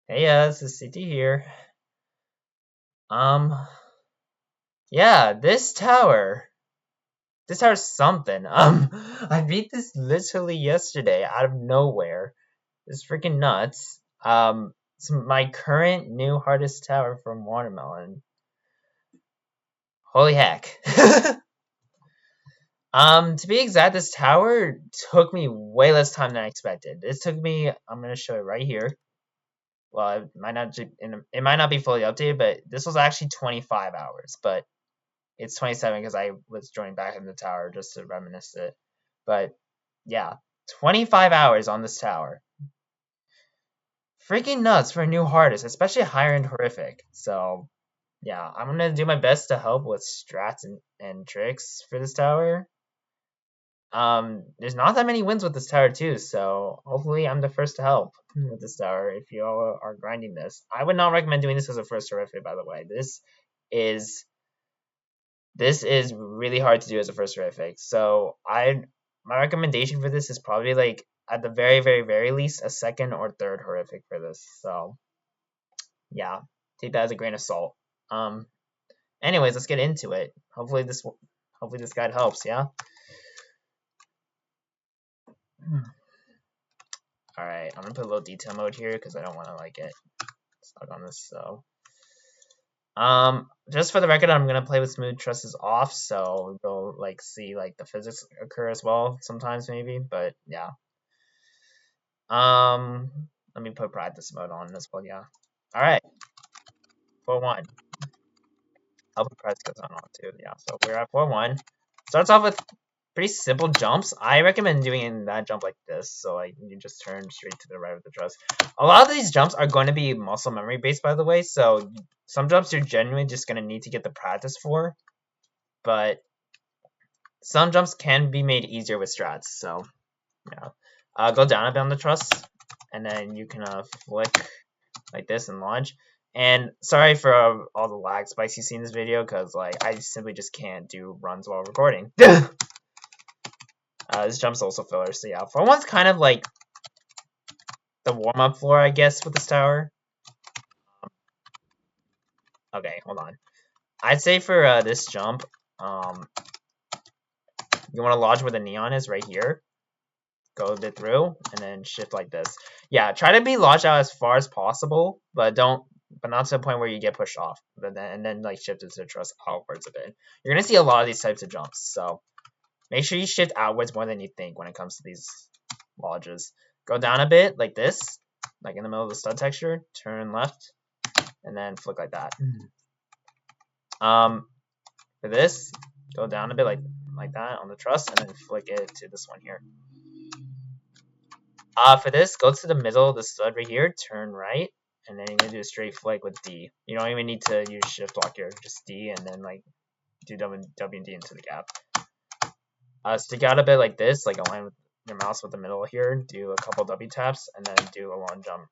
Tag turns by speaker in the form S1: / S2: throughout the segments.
S1: Hey, this is CT here. Um, yeah, this tower's something. I beat this literally yesterday out of nowhere. It's freaking nuts. It's my current new hardest tower from Watermelon. Holy heck. To be exact, this tower took me way less time than I expected. This took me, I'm gonna show it right here. Well, it might not be fully updated, but this was actually 25 hours, but it's 27 because I was joining back in the tower just to reminisce it. But yeah, 25 hours on this tower. Freaking nuts for a new hardest, especially higher end horrific. So yeah, I'm gonna do my best to help with strats and tricks for this tower. There's not that many wins with this tower too, so hopefully I'm the first to help with this tower if you all are grinding this. I would not recommend doing this as a first horrific, by the way. Is this is really hard to do as a first horrific. So my recommendation for this is probably like at the very, very, very least a second or third horrific for this. So yeah, take that as a grain of salt. Um anyways, let's get into it. Hopefully this guide helps, yeah? Alright, I'm gonna put a little detail mode here because I don't wanna like get stuck on this, so just for the record, I'm gonna play with smooth trusses off, so you'll like see like the physics occur as well sometimes maybe, but yeah. Let me put practice mode on as well, yeah. Alright, 4-1. I'll put practice on too, yeah. So we're at 4-1. Starts off with pretty simple jumps. I recommend doing that jump like this, so like you just turn straight to the right with the truss. A lot of these jumps are going to be muscle memory based, by the way, so some jumps you're genuinely just going to need to get the practice for, but some jumps can be made easier with strats, so yeah. Go down a bit on the truss, and then you can flick like this and launch. And sorry for all the lag spikes you see in this video, because like I simply just can't do runs while recording. This jump's also filler, so yeah. 4-1's kind of like the warm-up floor, I guess, with this tower. Okay, hold on. I'd say for this jump, you want to lodge where the neon is right here. Go a bit through, and then shift like this. Yeah, try to be lodged out as far as possible, but not to the point where you get pushed off. And then like shift it to the truss outwards a bit. You're gonna see a lot of these types of jumps, so make sure you shift outwards more than you think when it comes to these lodges. Go down a bit like this, like in the middle of the stud texture. Turn left, and then flick like that. For this, go down a bit like that on the truss, and then flick it to this one here. For this, go to the middle of the stud right here, turn right, and then you're gonna do a straight flick with D. You don't even need to use shift lock here, just D, and then like do W and D into the gap. Stick out a bit like this, like align with your mouse with the middle here. Do a couple W taps, and then do a long jump,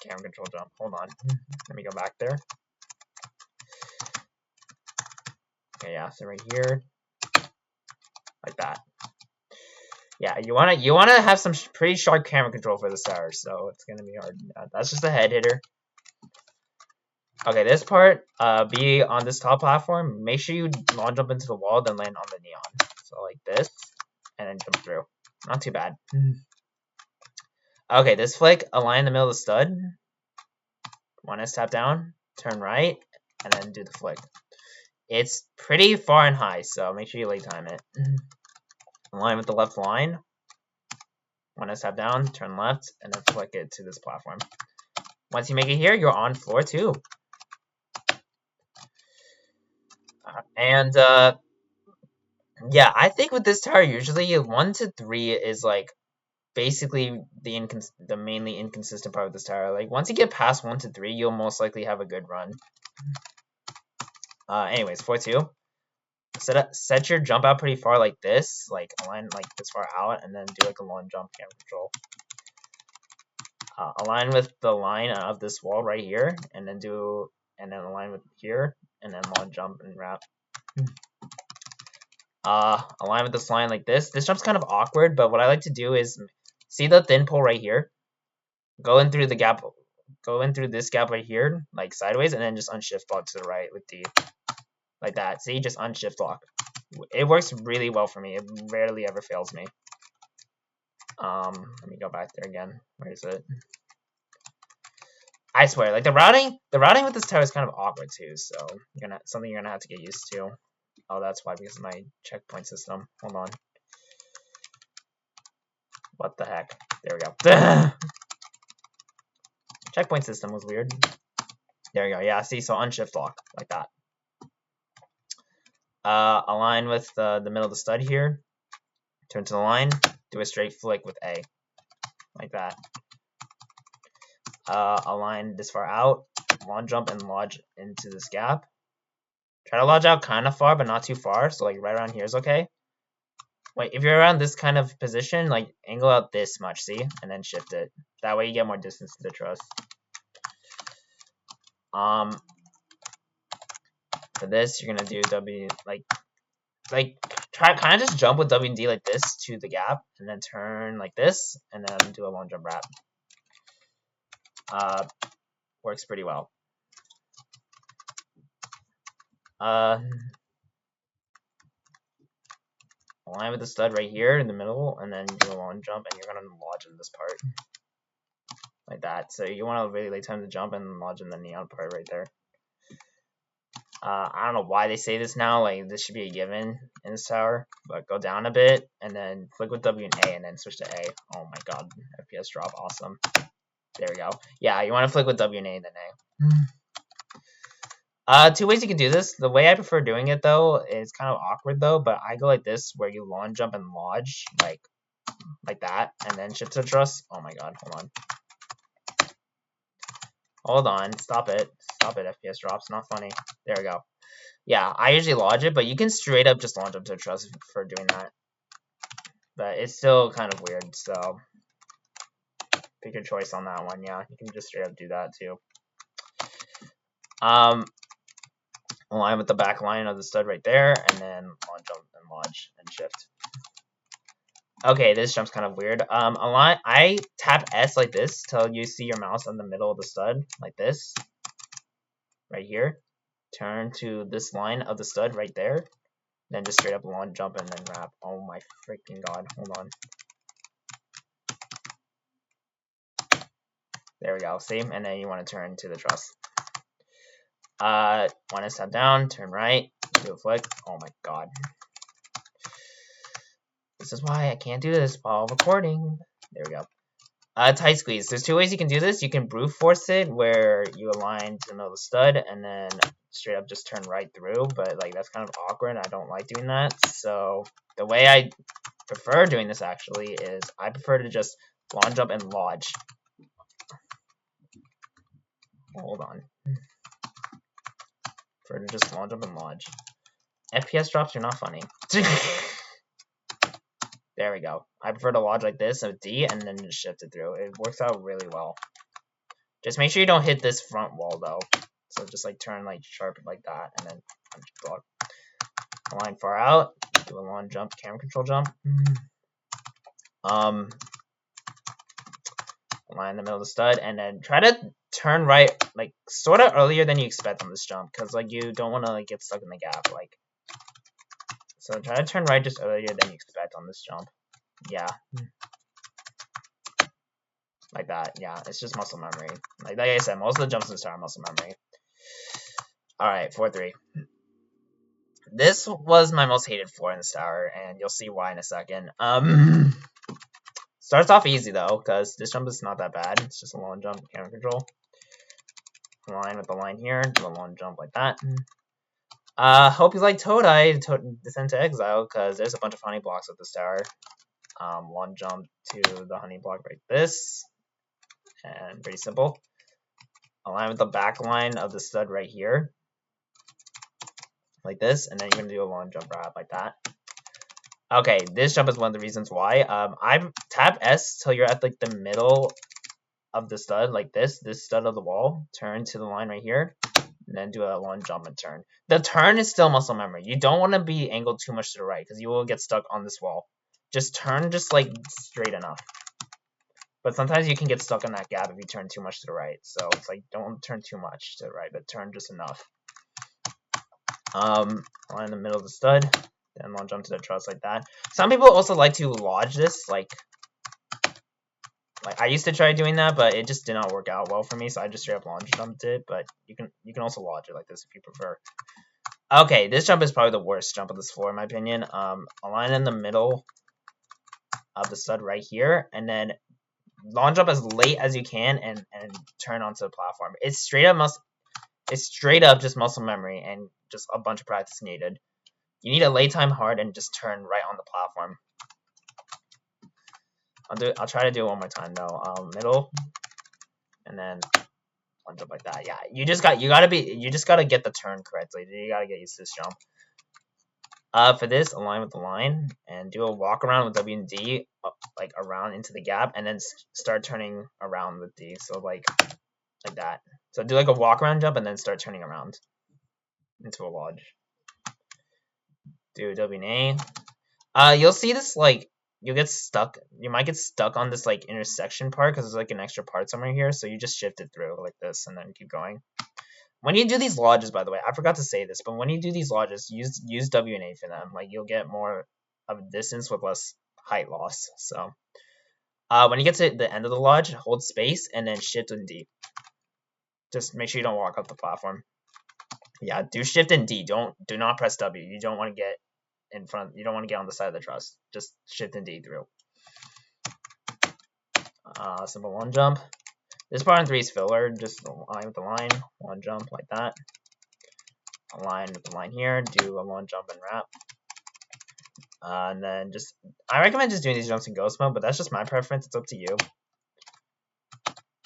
S1: camera control jump. Hold on, let me go back there. Okay, yeah, so right here, like that. Yeah, you wanna have some pretty sharp camera control for this tower, so it's gonna be hard. That's just a head hitter. Okay, this part, be on this top platform. Make sure you long jump into the wall, then land on the neon. So like this, and then jump through. Not too bad. Okay, this flick, align in the middle of the stud. One S tap down, turn right, and then do the flick. It's pretty far and high, so make sure you late time it. Align with the left line. One S tap down, turn left, and then flick it to this platform. Once you make it here, you're on floor 2. And yeah, I think with this tower, usually 1 to 3 is like basically the mainly inconsistent part of this tower. Like once you get past 1 to 3, you'll most likely have a good run. Anyways, 4-2. Set your jump out pretty far like this, like align like this far out, and then do like a long jump camera control. Align with the line of this wall right here, and then align with here, and then long jump and wrap. Align with this line like this. This jump's kind of awkward, but what I like to do is see the thin pole right here. Go in through the gap go in through this gap right here, like sideways, and then just unshift block to the right with D. Like that. See, just unshift block. It works really well for me. It rarely ever fails me. Let me go back there again. Where is it? I swear, like the routing with this tower is kind of awkward too, so something you're gonna have to get used to. Oh, that's why, because of my checkpoint system. Hold on. What the heck? There we go. Checkpoint system was weird. There we go. Yeah, see, so unshift lock, like that. Align with the middle of the stud here. Turn to the line. Do a straight flick with A. Like that. Align this far out. Long jump and lodge into this gap. Try to lodge out kind of far, but not too far. So, like, right around here is okay. Wait, if you're around this kind of position, like, angle out this much, see? And then shift it. That way you get more distance to the truss. For this, you're gonna do W, try kind of just jump with W and D like this to the gap, and then turn like this, and then do a long jump wrap. Works pretty well. Align with the stud right here in the middle, and then do a long jump, and you're gonna lodge in this part. Like that. So you want to really like time to jump and lodge in the neon part right there. I don't know why they say this now, like this should be a given in this tower, but go down a bit, and then flick with W and A, and then switch to A. Oh my god, FPS drop, awesome. There we go. Yeah, you want to flick with W and A, then A. Two ways you can do this. The way I prefer doing it, though, is kind of awkward, though, but I go like this, where you long jump and lodge, like that, and then shift to the truss. Oh my god, hold on. Hold on, stop it, FPS drops, not funny. There we go. Yeah, I usually lodge it, but you can straight up just launch up to a truss for doing that. But it's still kind of weird, so pick your choice on that one. Yeah, you can just straight up do that too. Align with the back line of the stud right there, and then long jump and lodge and shift. Okay, this jump's kind of weird. I tap S like this till you see your mouse in the middle of the stud, like this. Right here. Turn to this line of the stud right there. Then just straight up long jump and then wrap. Oh my freaking god. Hold on. There we go. See? And then you want to turn to the truss. Want to step down, turn right, do a flick. Oh my god. This is why I can't do this while recording. There we go. Tight squeeze. There's two ways you can do this. You can brute force it, where you align to the middle of the stud and then straight up just turn right through, but like that's kind of awkward. I don't like doing that. So the way I prefer doing this actually is I prefer to just long jump and lodge. Hold on. Prefer to just long jump and lodge. FPS drops are not funny. There we go. I prefer to lodge like this with D and then just shift it through. It works out really well. Just make sure you don't hit this front wall though. So just like turn like sharp like that and then block. Align far out. Do a long jump, camera control jump. Align in the middle of the stud and then try to turn right like sort of earlier than you expect on this jump, because like you don't want to like get stuck in the gap like. So try to turn right just earlier than you expect on this jump. Yeah. Like that. Yeah, it's just muscle memory. Like I said, most of the jumps in this tower are muscle memory. Alright, 4-3. This was my most hated floor in this tower, and you'll see why in a second. Starts off easy though, because this jump is not that bad. It's just a long jump, camera control. Align with the line here, do a long jump like that. Hope you like Toadeye, Descent to Exile, because there's a bunch of honey blocks at this tower. Long jump to the honey block like this, and pretty simple. Align with the back line of the stud right here, like this, and then you're going to do a long jump wrap like that. Okay, this jump is one of the reasons why. I tap S till you're at like the middle of the stud, like this stud of the wall. Turn to the line right here. And then do a long jump and turn. The turn is still muscle memory. You don't want to be angled too much to the right because you will get stuck on this wall. Just turn just like straight enough. But sometimes you can get stuck in that gap if you turn too much to the right. So it's like, don't turn too much to the right, but turn just enough. Line in the middle of the stud, then long jump to the truss like that. Some people also like to lodge this, like I used to try doing that, but it just did not work out well for me, so I just straight up long jumped it. But you can also lodge it like this if you prefer. Okay, this jump is probably the worst jump of this floor in my opinion. Align in the middle of the stud right here, and then long jump as late as you can, and turn onto the platform. It's straight up just muscle memory and just a bunch of practice needed. You need to lay time hard and just turn right on the platform. I'll try to do it one more time though. Middle, and then one jump like that. Yeah, you just gotta get the turn correctly. You gotta get used to this jump. For this, align with the line and do a walk around with W and D, like around into the gap, and then start turning around with D. So like that. So do like a walk around jump and then start turning around into a lodge. Do W and A. You'll see this like you'll get stuck. You might get stuck on this like intersection part because there's like an extra part somewhere here. So you just shift it through like this and then keep going. When you do these lodges, by the way, I forgot to say this, but when you do these lodges, use W and A for them. Like you'll get more of a distance with less height loss. So when you get to the end of the lodge, hold space and then shift and D. Just make sure you don't walk up the platform. Yeah, do shift and D. Do not press W. You don't want to get in front. You don't want to get on the side of the truss. Just shift and D through. Simple one jump. This part on 3 is filler. Just align with the line. One jump like that. Align with the line here. Do a one jump and wrap. And then I recommend just doing these jumps in ghost mode, but that's just my preference. It's up to you.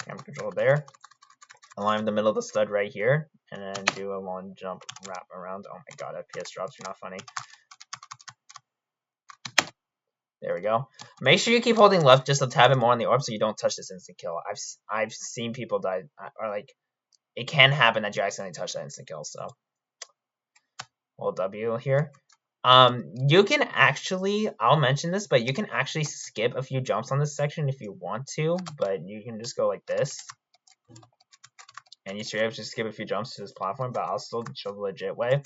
S1: Camera control there. Align with the middle of the stud right here. And then do a long jump wrap around. Oh my god, FPS drops. You're not funny. There we go. Make sure you keep holding left just a tad bit more on the orb so you don't touch this instant kill. I've seen people die, or like, it can happen that you accidentally touch that instant kill, so. Hold W here. You can actually, I'll mention this, but you can actually skip a few jumps on this section if you want to, but you can just go like this. And you straight up just skip a few jumps to this platform, but I'll still show the legit way.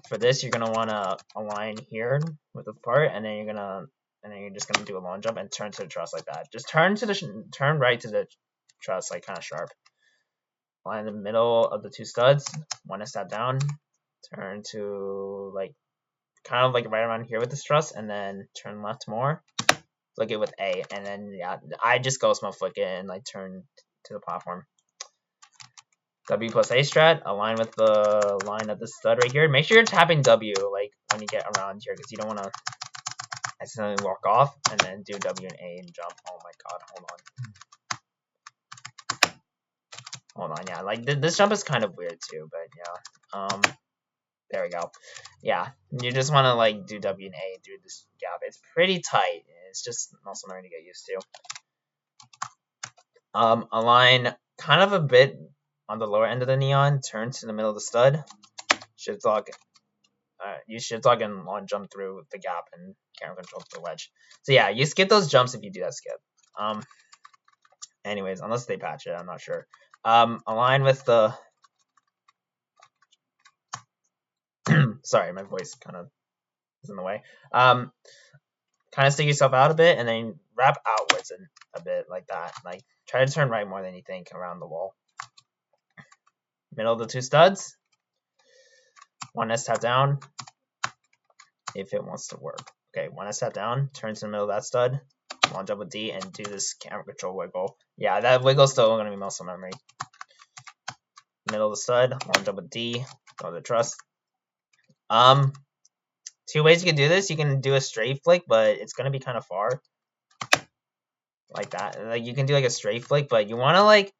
S1: For this, you're gonna want to align here with this part, and then you're just gonna do a long jump and turn to the truss like that. Just turn right to the truss, like kind of sharp. Line in the middle of the 2 studs. One step down. Turn to like kind of like right around here with this truss, and then turn left more. Flick it with A, and then yeah, I just ghost mode flick it and like turn to the platform. W plus A strat, align with the line of the stud right here. Make sure you're tapping W like when you get around here because you don't want to accidentally walk off, and then do W and A and jump. Oh my god, hold on, yeah, like this jump is kind of weird too, but yeah, there we go. Yeah, you just want to like do W and A through this gap. It's pretty tight. It's just muscle memory to get used to. Align kind of a bit on the lower end of the neon, turn to the middle of the stud, shift lock, use shift lock and long jump through the gap and camera control to the wedge. So yeah, you skip those jumps if you do that skip. Anyways, unless they patch it, I'm not sure. Align with the sorry, my voice kind of is in the way. Kind of stick yourself out a bit and then wrap outwards a bit like that. Like try to turn right more than you think around the wall. Middle of the 2 studs. One S tap down if it wants to work. Okay, one S tap down, turn to the middle of that stud, long jump with D, and do this camera control wiggle. Yeah, that wiggle's still going to be muscle memory. Middle of the stud, long jump with D, go to the truss. 2 ways you can do this. You can do a straight flick, but it's going to be kind of far. Like that. Like you can do like a straight flick, but you want to like,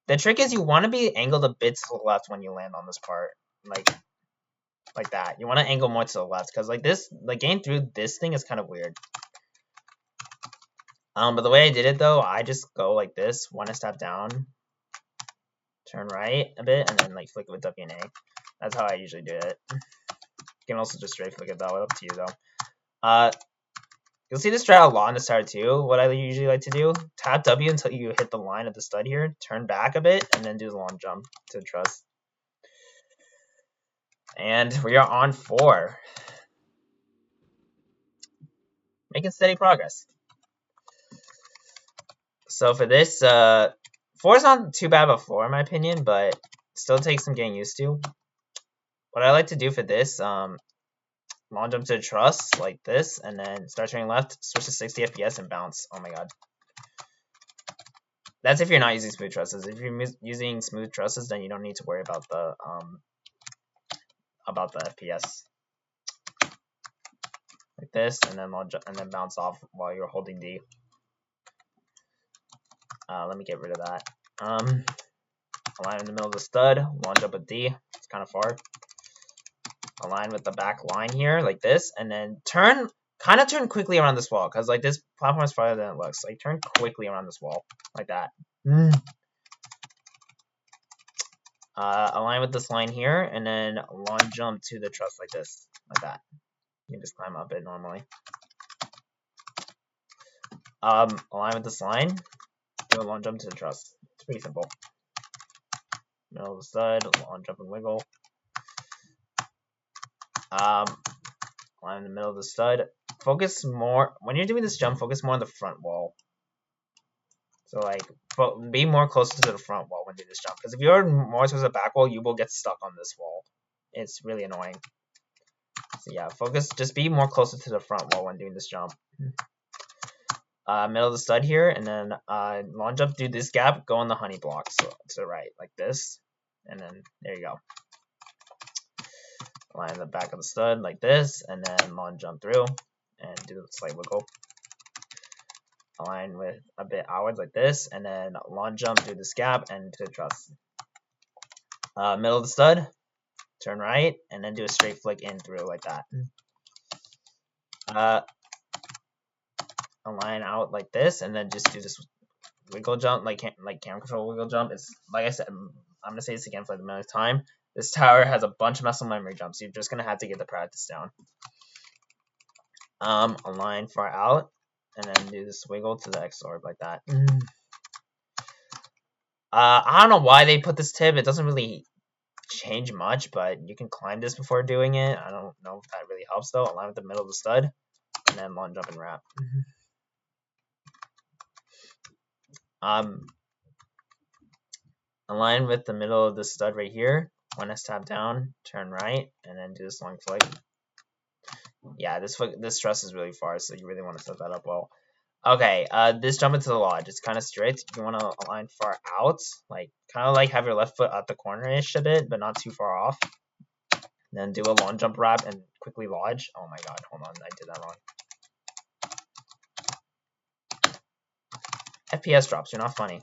S1: the trick is you want to be angled a bit to the left when you land on this part. Like that. You want to angle more to the left because like this, like getting through this thing is kind of weird. But the way I did it though, I just go like this, one step down, turn right a bit, and then like flick it with W and A. That's how I usually do it. You can also just straight flick it that way, up to you though. You'll see this strat a lot in the start too. What I usually like to do, tap W until you hit the line of the stud here, turn back a bit, and then do the long jump to the truss. And we are on 4. Making steady progress. So for this, 4 is not too bad of a floor in my opinion, but still takes some getting used to. What I like to do for this, long jump to the truss like this, and then start turning left, switch to 60 FPS and bounce. Oh my god. That's if you're not using smooth trusses. If you're using smooth trusses, then you don't need to worry about the FPS. Like this, and then bounce off while you're holding D. Let me get rid of that. Align in the middle of the stud, launch up a D. It's kind of far. Align with the back line here, like this, and then turn quickly around this wall, because like this platform is farther than it looks. Like turn quickly around this wall, like that. Align with this line here, and then long jump to the truss like this, like that. You can just climb up it normally. Align with this line, do a long jump to the truss. It's pretty simple. Middle of the stud, long jump and wiggle. Align in the middle of the stud. Focus more, when you're doing this jump, focus more on the front wall. So like, be more closer to the front wall when doing this jump. Because if you're more towards the back wall, you will get stuck on this wall. It's really annoying. So yeah, just be more closer to the front wall when doing this jump. Middle of the stud here, and then long jump, do this gap, go on the honey block, so to the right, like this. And then, there you go. Align the back of the stud like this, and then long jump through, and do a slight wiggle. Align with a bit outwards like this, and then long jump, do this gap, and to the truss. Middle of the stud, turn right, and then do a straight flick in through like that. Align out like this, and then just do this wiggle jump, like camera control wiggle jump. It's like I said, I'm gonna say this again for the millionth time. This tower has a bunch of muscle memory jumps. You're just gonna have to get the practice down. Align far out, and then do this wiggle to the X orb like that. I don't know why they put this tip. It doesn't really change much, but you can climb this before doing it. I don't know if that really helps though. Align with the middle of the stud, and then long jump and wrap. Align with the middle of the stud right here. 1S tap down, turn right, and then do this long flick. Yeah, this truss is really far, so you really want to set that up well. Okay, this jump into the lodge. It's kind of strict. You want to align far out, like kind of like have your left foot at the corner-ish a bit, but not too far off. Then do a long jump wrap and quickly lodge. Oh my god, hold on, I did that wrong. FPS drops, you're not funny.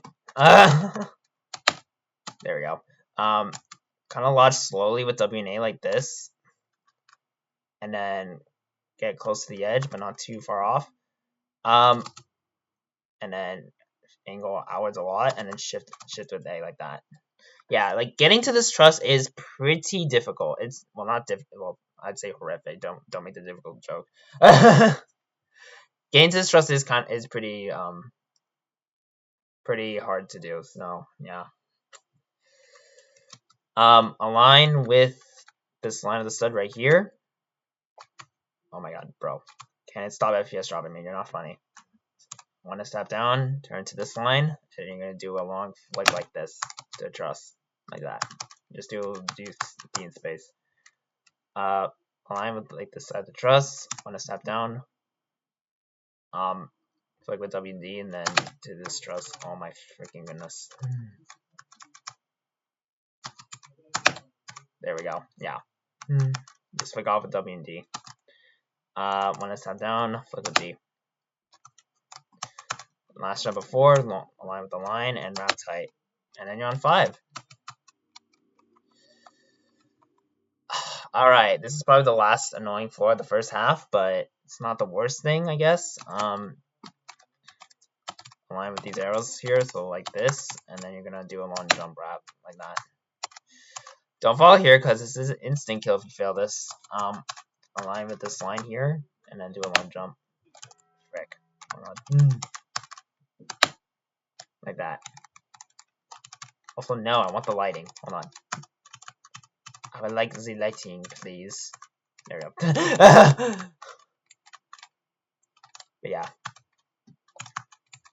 S1: There we go. Kind of lodge slowly with W and A like this, and then get close to the edge, but not too far off. And then angle outwards a lot, and then shift with A like that. Yeah, like getting to this truss is pretty difficult. It's not difficult. Well, I'd say horrific. Don't make the difficult joke. Getting to this truss is pretty hard to do. So yeah. Align with this line of the stud right here. Oh my god, bro. Can't stop FPS dropping me. You're not funny. Want to step down, turn to this line, and you're going to do a long flick like this to a truss. Like that. Just do D in space. Align with like this side of the truss. Want to step down. Flick with W and D, and then to this truss. Oh my freaking goodness. There we go. Yeah. Just flick off with W and D. Want to step down, flick with D. Last jump before, align with the line and wrap tight. And then you're on 5. Alright, this is probably the last annoying floor of the first half, but it's not the worst thing, I guess. Align with these arrows here, so like this, and then you're gonna do a long jump wrap like that. Don't fall here, because this is an instant kill if you fail this. Align with this line here, and then do a long jump. Hold on. Like that. Also, no, I want the lighting. Hold on. I would like the lighting, please. There we go. But yeah.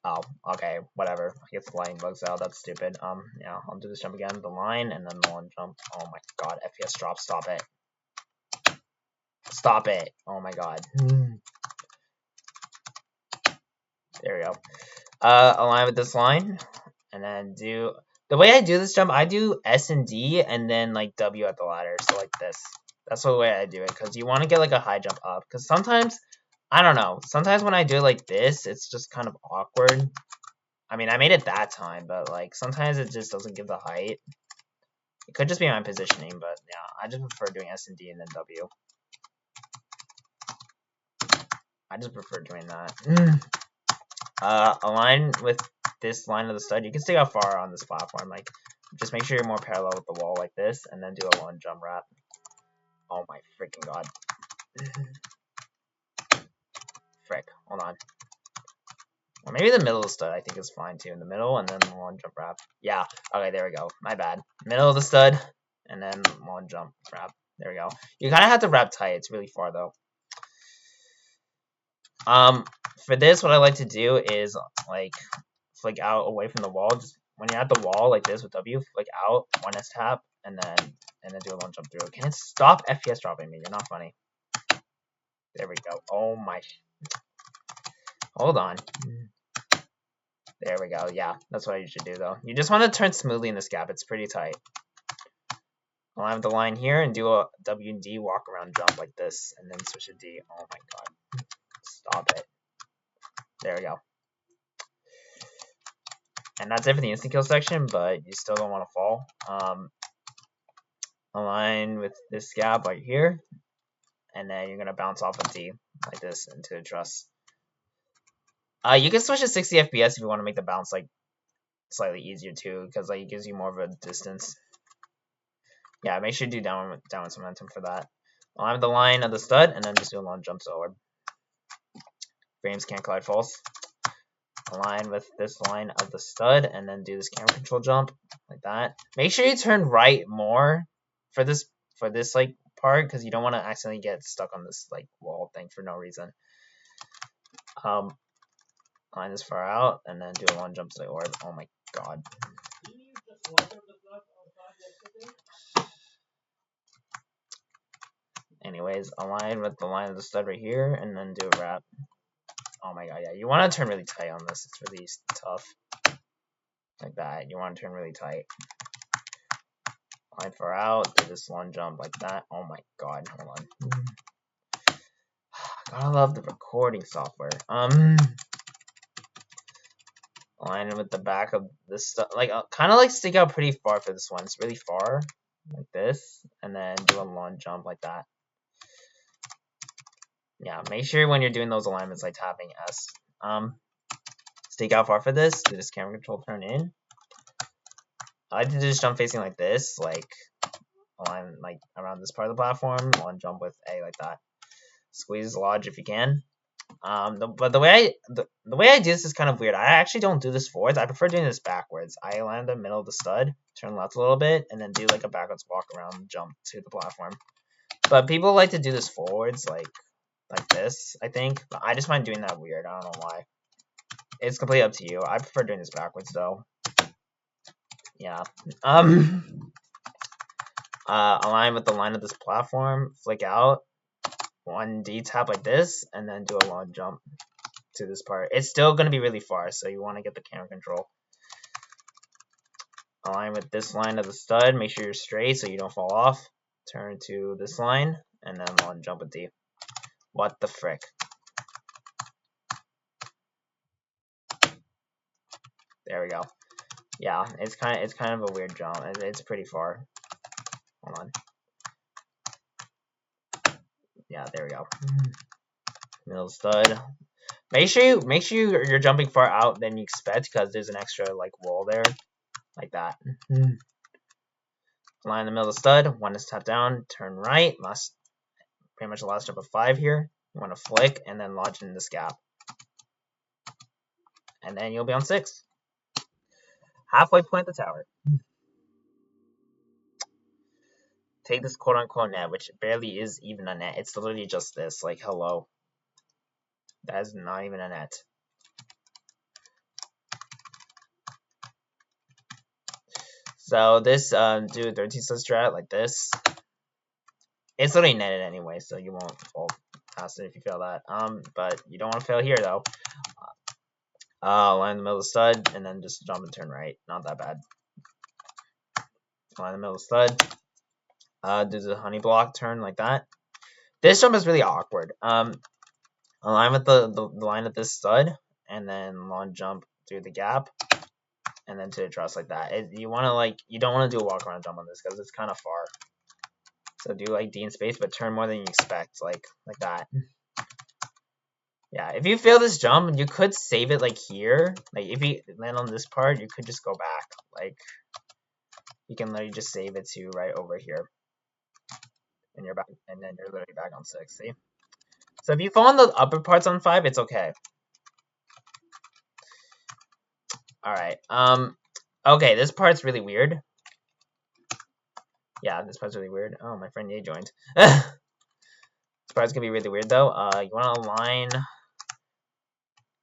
S1: Oh, okay, whatever. I get the lighting bugs out. That's stupid. Yeah, I'll do this jump again. The line, and then the one jump. Oh my god, FPS drop. Stop it. Stop it. Oh my god. There we go. Align with this line, and then do... The way I do this jump, I do S and D, and then, like, W at the ladder. So, like this. That's the way I do it, because you want to get, like, a high jump up. Because sometimes, I don't know, sometimes when I do it like this, it's just kind of awkward. I mean, I made it that time, but, like, sometimes it just doesn't give the height. It could just be my positioning, but, yeah, I just prefer doing S and D and then W. I just prefer doing that. Align with this line of the stud. You can see how far on this platform. Like, just make sure you're more parallel with the wall like this, and then do a one jump wrap. Oh my freaking god. Frick. Hold on. Or maybe the middle of the stud I think is fine too. In the middle, and then one jump wrap. Yeah. Okay, there we go. My bad. Middle of the stud, and then one jump wrap. There we go. You kind of have to wrap tight. It's really far though. For this, what I like to do is, like, flick out away from the wall. Just when you're at the wall, like this with W, flick out, one S tap, and then do a long jump through. Can it stop FPS dropping me? You're not funny. There we go. Oh my. Hold on. There we go. Yeah, that's what you should do, though. You just want to turn smoothly in this gap. It's pretty tight. I'll have the line here and do a W and D walk around jump like this, and then switch to D. Oh my god. Stop it. There we go. And that's it for the instant kill section, but you still don't want to fall. Align with this gap right here, and then you're going to bounce off of D like this into the truss. You can switch to 60 FPS if you want to make the bounce like slightly easier too, because like it gives you more of a distance. Yeah, make sure you do downwards momentum for that. I'll have the line of the stud, and then just do a long jump forward. Frames can't collide false. Align with this line of the stud, and then do this camera control jump like that. Make sure you turn right more for this like part, because you don't want to accidentally get stuck on this like wall thing for no reason. Line this far out, and then do a long jump to the orb. Oh my god. Anyways, align with the line of the stud right here, and then do a wrap. Oh my god, yeah. You want to turn really tight on this. It's really tough. Like that. You want to turn really tight. Line far out. Do this long jump like that. Oh my god. Hold on. Gotta love the recording software. Line with the back of this stuff. Like, kind of like stick out pretty far for this one. It's really far. Like this. And then do a long jump like that. Yeah, make sure when you're doing those alignments, like tapping S. Stake out far for this. Do this camera control turn in. I like to do this jump facing like this, like align like around this part of the platform. One jump with A like that. Squeeze lodge if you can. But the way I do this is kind of weird. I actually don't do this forwards. I prefer doing this backwards. I align the middle of the stud, turn left a little bit, and then do like a backwards walk around jump to the platform. But people like to do this forwards, like this, I think. But I just find doing that weird. I don't know why. It's completely up to you. I prefer doing this backwards though. Yeah. Align with the line of this platform. Flick out. 1D tap like this, and then do a long jump to this part. It's still going to be really far, so you want to get the camera control. Align with this line of the stud. Make sure you're straight so you don't fall off. Turn to this line, and then long jump with D. What the frick? There we go. Yeah, it's kind of a weird jump. It's pretty far. Hold on. Yeah, there we go. Middle stud. Make sure you're jumping far out than you expect, because there's an extra like wall there, like that. Line in the middle of the stud. One is tap down. Turn right. Pretty much the last jump of 5 here. You want to flick and then lodge in this gap. and then you'll be on 6. Halfway point the tower. Take this quote-unquote net, which barely is even a net. It's literally just this, like, hello. That is not even a net. So this do a 13 stud strat like this. It's literally netted anyway, so you won't fall past it if you fail that. But you don't want to fail here though. Line in the middle of the stud, and then just jump and turn right. Not that bad. Line in the middle of the stud. Do the honey block turn like that. This jump is really awkward. Align with the line of this stud, and then long jump through the gap, and then to the truss like that. You don't want to do a walk around jump on this because it's kind of far. So do like D in space, but turn more than you expect, like that. Yeah, if you fail this jump, you could save it like here. Like if you land on this part, you could just go back. Like you can literally just save it to right over here, and you're back, and then you're literally back on 6. See? So if you fall on the upper parts on 5, it's okay. All right. Okay, this part's really weird. Yeah, this part's really weird. Oh, my friend Ye joined. This part's gonna be really weird though. You want to align.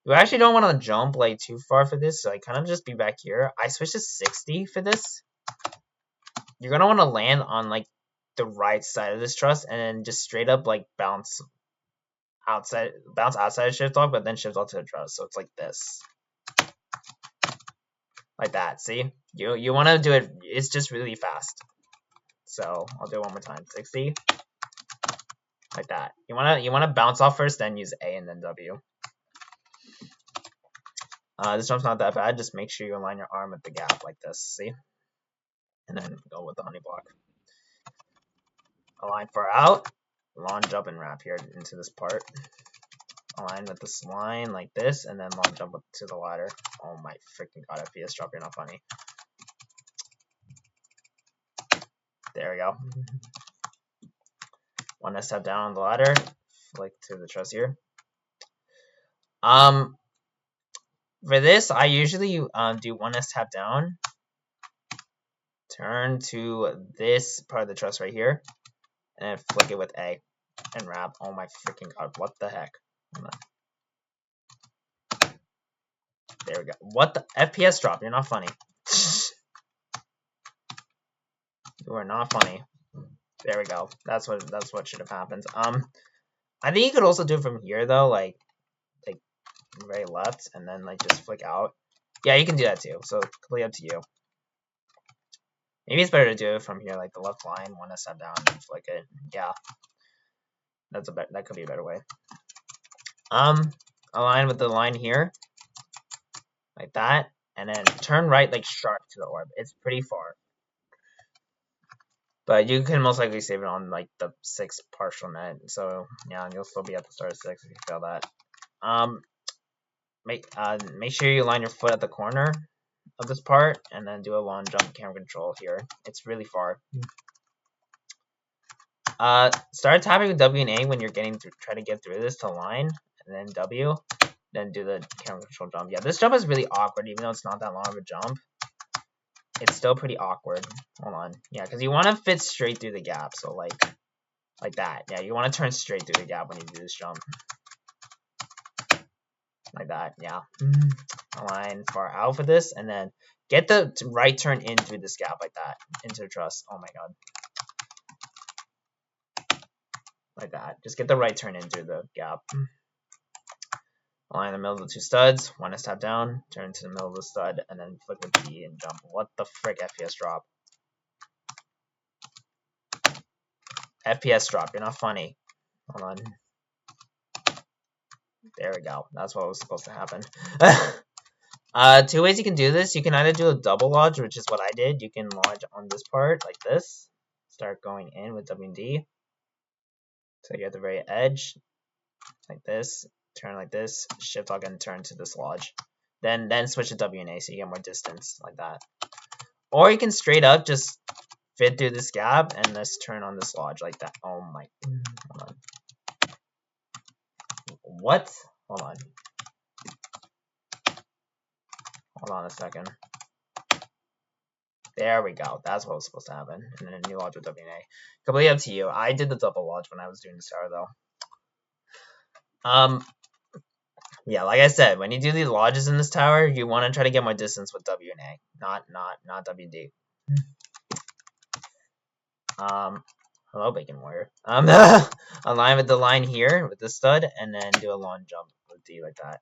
S1: You actually don't want to jump like too far for this, so I kind of just be back here. I switched to 60 for this. You're gonna want to land on like the right side of this truss, and then just straight up like bounce outside of shift lock, but then shift lock to the truss. So it's like this, like that. See, you want to do it. It's just really fast. So I'll do it one more time. 60, like that. You wanna bounce off first, then use A and then W. This jump's not that bad. Just make sure you align your arm with the gap like this. See, and then go with the honey block. Align far out. Long jump and wrap here into this part. Align with this line like this, and then long jump up to the ladder. Oh my freaking god, FPS drop, you're not funny. There we go. One step down on the ladder, flick to the truss here. For this, I usually do one tap down, turn to this part of the truss right here, and then flick it with A and wrap. Oh my freaking god, what the heck? There we go. What the FPS drop? You're not funny. You are not funny. There we go. That's what should have happened. I think you could also do it from here though, like very left, and then like just flick out. Yeah, you can do that too. So completely up to you. Maybe it's better to do it from here, like the left line, one step down, and flick it. Yeah, that could be a better way. Align with the line here, like that, and then turn right like sharp to the orb. It's pretty far, but you can most likely save it on like the 6 partial net. So yeah, you'll still be at the start of 6 if you fail that. Make sure you line your foot at the corner of this part, and then do a long jump camera control here. It's really far. Start tapping with W and A when you're try to get through this to line, and then W, then do the camera control jump. Yeah, this jump is really awkward, even though it's not that long of a jump. It's still pretty awkward. Hold on. Yeah, because you want to fit straight through the gap, so like that. Yeah, you want to turn straight through the gap when you do this jump. Like that, yeah. Align far out for this, and then get the right turn in through this gap like that, into the truss. Oh my god. Like that. Just get the right turn in through the gap. Align in the middle of the 2 studs, one step down, turn to the middle of the stud, and then flick with D and jump. What the frick, FPS drop? FPS drop, you're not funny. Hold on. There we go. That's what was supposed to happen. 2 ways you can do this. You can either do a double lodge, which is what I did. You can lodge on this part like this. Start going in with W and D. So you're at the very edge, like this. Turn like this. Shift lock and turn to this lodge. Then switch to W and A so you get more distance like that. Or you can straight up just fit through this gap and just turn on this lodge like that. Oh my. Hold on. What? Hold on. Hold on a second. There we go. That's what was supposed to happen. And then a new lodge with WNA. Completely up to you. I did the double lodge when I was doing the tower though. Yeah, like I said, when you do these lodges in this tower, you want to try to get more distance with WNA, not WD. Hello, Bacon Warrior. Align with the line here with the stud, and then do a long jump with D like that.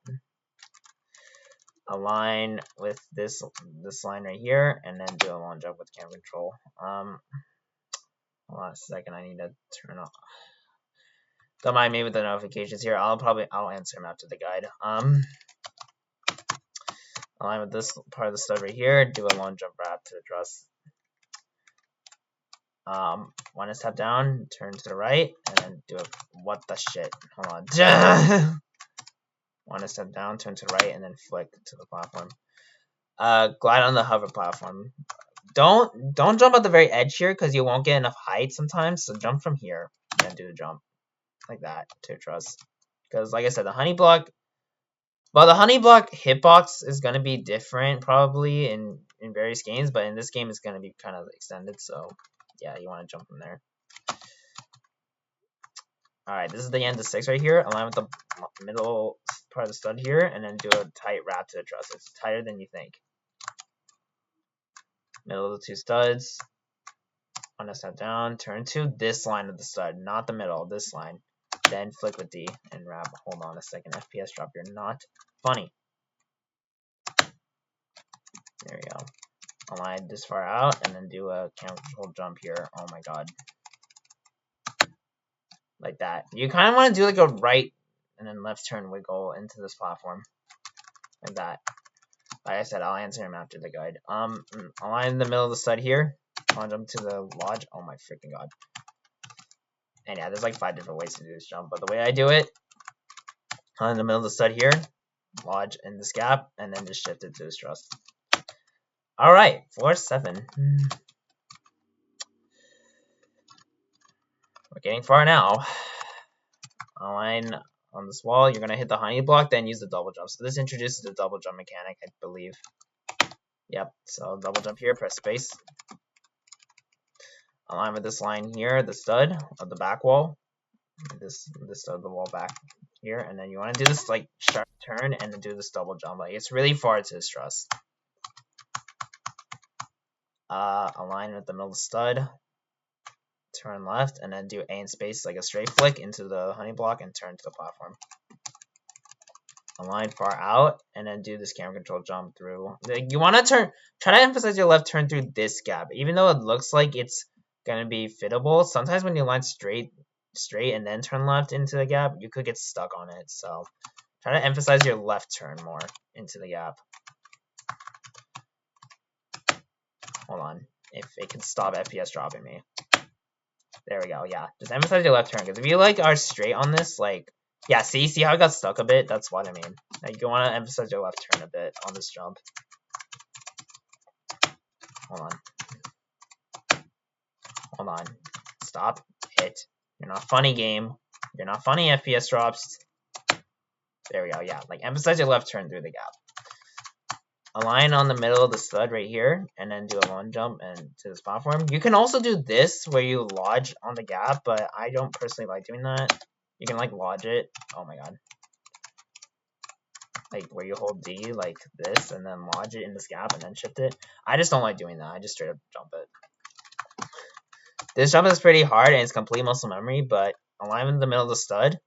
S1: Align with this line right here, and then do a long jump with camera control. Hold on a second, I need to turn off. Don't mind me with the notifications here. I'll answer them after the guide. Align with this part of the stud right here. Do a long jump wrap to the truss. Want to step down, turn to the right, and then do a what the shit. Hold on. Want to step down, turn to the right, and then flick to the platform. Glide on the hover platform. Don't jump at the very edge here because you won't get enough height sometimes. So jump from here and then do the jump like that to a truss. Because like I said, the honey block. Well, the honey block hitbox is gonna be different probably in various games, but in this game it's gonna be kind of extended. So yeah, you want to jump from there. Alright, this is the end of 6 right here. Align with the middle part of the stud here, and then do a tight wrap to the truss. It's tighter than you think. Middle of the 2 studs. Want to step down, turn to this line of the stud, not the middle, this line. Then flick with D and wrap. Hold on a second, FPS drop. You're not funny. There we go. Align this far out, and then do a camera control jump here. Oh my god. Like that. You kind of want to do like a right and then left turn wiggle into this platform. Like that. Like I said, I'll answer him after the guide. Align in the middle of the stud here. I'll jump to the lodge. Oh my freaking god. And yeah, there's like 5 different ways to do this jump, but the way I do it, in the middle of the stud here, lodge in this gap, and then just shift it to this truss. Alright, 4-7. We're getting far now. Align on this wall, you're going to hit the honey block, then use the double jump. So this introduces the double jump mechanic, I believe. Yep, so double jump here, press space. Align with this line here, the stud of the back wall. This stud of the wall back here, and then you want to do this like sharp turn and then do this double jump. Like it's really far to this truss. Align with the middle stud. Turn left, and then do A in space like a straight flick into the honey block and turn to the platform. Align far out, and then do this camera control jump through. You want to try to emphasize your left turn through this gap. Even though it looks like it's going to be fittable, sometimes when you align straight and then turn left into the gap, you could get stuck on it. So try to emphasize your left turn more into the gap. Hold on. If it can stop FPS dropping me. There we go. Yeah, just emphasize your left turn, because if you like are straight on this, like, yeah, see how I got stuck a bit? That's what I mean. Like, you want to emphasize your left turn a bit on this jump. Hold on. Stop it. You're not funny, game. You're not funny, FPS drops. There we go. Yeah, like emphasize your left turn through the gap. Align on the middle of the stud right here, and then do a long jump and to this platform. You can also do this where you lodge on the gap, but I don't personally like doing that. You can like lodge it. Oh my god. Like where you hold D like this and then lodge it in this gap and then shift it. I just don't like doing that. I just straight up jump it. This jump is pretty hard and it's complete muscle memory, but align in the middle of the stud.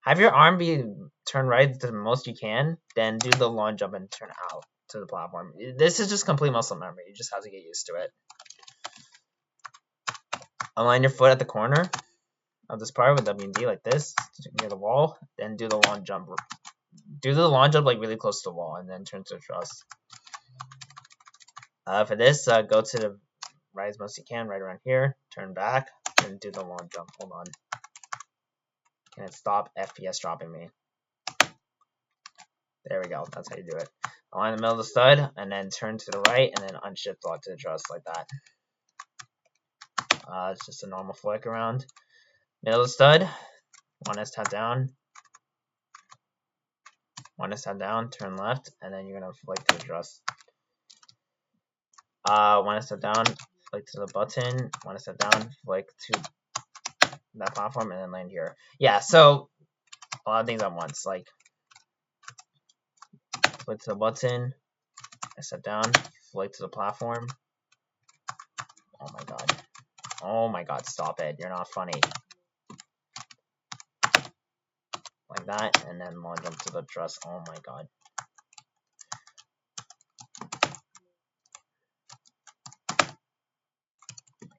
S1: Have your arm be turn right the most you can, then do the long jump and turn out to the platform. This is just complete muscle memory. You just have to get used to it. Align your foot at the corner of this part with WD like this, near the wall, then do the long jump. Do the long jump like really close to the wall, and then turn to the truss. For this, go to the right as most you can, right around here, turn back, and do the long jump. Hold on. Can it stop FPS dropping me? There we go. That's how you do it. Align the middle of the stud, and then turn to the right, and then unshift lock to the truss like that. It's just a normal flick around. Middle of the stud. Want to tap down. One step down, turn left, and then you're gonna flick to the truss. One step down, flick to the button. One step down, flick to that platform, and then land here. Yeah, so a lot of things at once, like flick to the button, I step down, flick to the platform. Oh my god. Oh my god, stop it. You're not funny. Like that, and then long jump to the truss. Oh my god.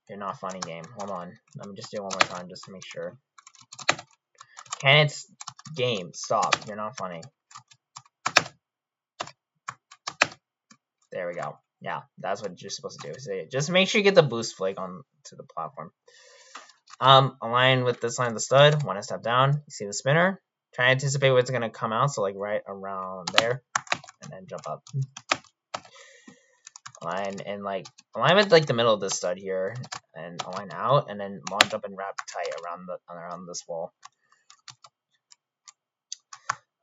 S1: You're not funny, game. Hold on. Let me just do it one more time just to make sure. Can it's game. Stop. You're not funny. There we go. Yeah, that's what you're supposed to do. So just make sure you get the boost flick on to the platform. Align with this line of the stud. One step down. You see the spinner. Try to anticipate what's gonna come out. So like right around there, and then jump up. Align and like align with like the middle of this stud here, and align out, and then launch up and wrap tight around this wall.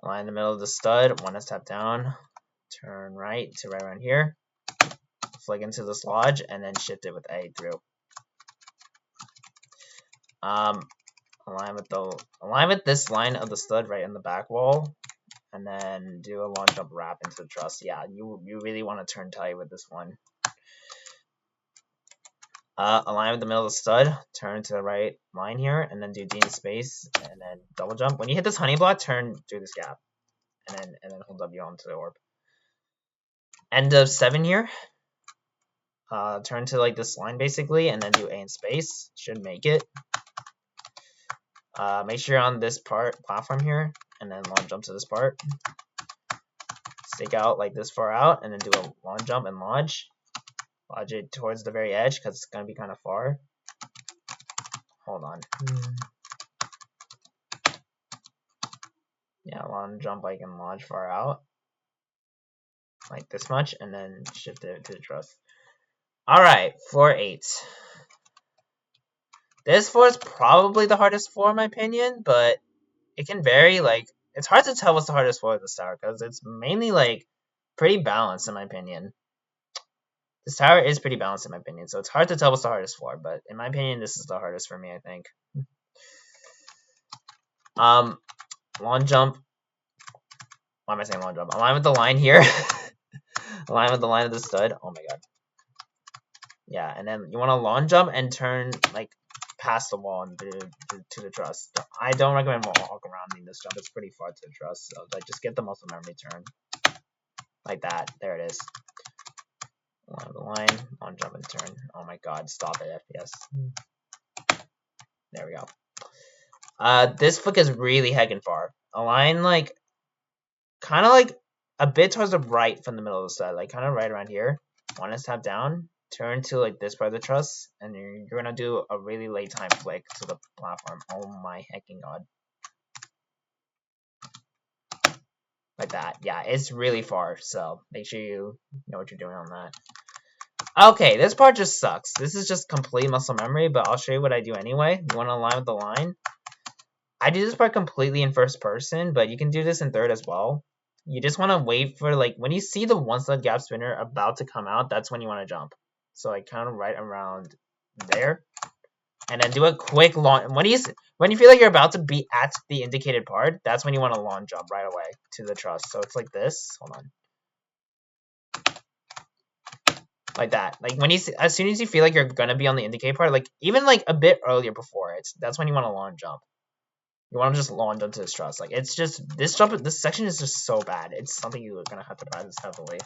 S1: Align the middle of the stud. One step down. Turn right to right around here. Flick into this lodge, and then shift it with A through. Align with this line of the stud right in the back wall, and then do a long jump wrap into the truss. Yeah, you really want to turn tight with this one. Align with the middle of the stud, turn to the right line here, and then do D in space, and then double jump. When you hit this honey block, turn through this gap, and then hold W onto the orb. End of 7 here. Turn to like this line basically, and then do A in space. Should make it. Make sure you're on this platform here, and then long jump to this part. Stick out like this far out, and then do a long jump and lodge. Lodge it towards the very edge because it's going to be kind of far. Hold on. Yeah, long jump like and lodge far out. Like this much, and then shift it to the truss. Alright, floor 8. This floor is probably the hardest floor in my opinion, but it can vary. Like, it's hard to tell what's the hardest floor of this tower because it's mainly like pretty balanced in my opinion. This tower is pretty balanced in my opinion, so it's hard to tell what's the hardest floor, but in my opinion, this is the hardest for me, I think. Long jump. Why am I saying long jump? Align with the line here. Align with the line of the stud. Oh my god. Yeah, and then you want to long jump and turn like past the wall and to the truss. I don't recommend walk around this jump. It's pretty far to the truss, so like just get the muscle memory turn like that. There it is. Align the line, long jump and turn. Oh my god, stop it, FPS. There we go. This flick is really heckin' far. Align like kind of like a bit towards the right from the middle of the stud, like kind of right around here. One step down, turn to like this part of the truss, and you're gonna do a really late time flick to the platform. Oh my heckin' god. Like that. Yeah, it's really far, so make sure you know what you're doing on that. Okay, this part just sucks. This is just complete muscle memory, but I'll show you what I do anyway. You want to align with the line. I do this part completely in first person, but you can do this in third as well. You just want to wait for, like, when you see the one stud gap spinner about to come out, that's when you want to jump. So, like, kind of right around there. And then do a quick launch. When you feel like you're about to be at the indicated part, that's when you want to long jump right away to the truss. So it's like this. Hold on. Like that. Like when as soon as you feel like you're gonna be on the indicate part, like even like a bit earlier before it, that's when you want to long jump. You want to just long jump to this truss. Like it's just this section is just so bad. It's something you're gonna have to practice heavily.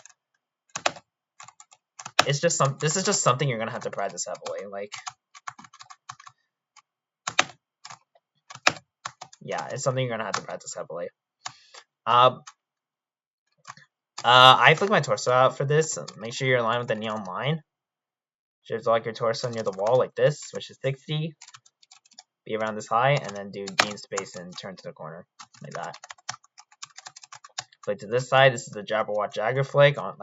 S1: This is just something you're gonna have to practice heavily. Like, yeah, it's something you're gonna have to practice heavily. I flick my torso out for this. Make sure you're aligned with the neon line. Shift like your torso near the wall like this, which is 60. Be around this high, and then do D in space and turn to the corner like that. Flick to this side. This is the Jabberwock Jagger flick on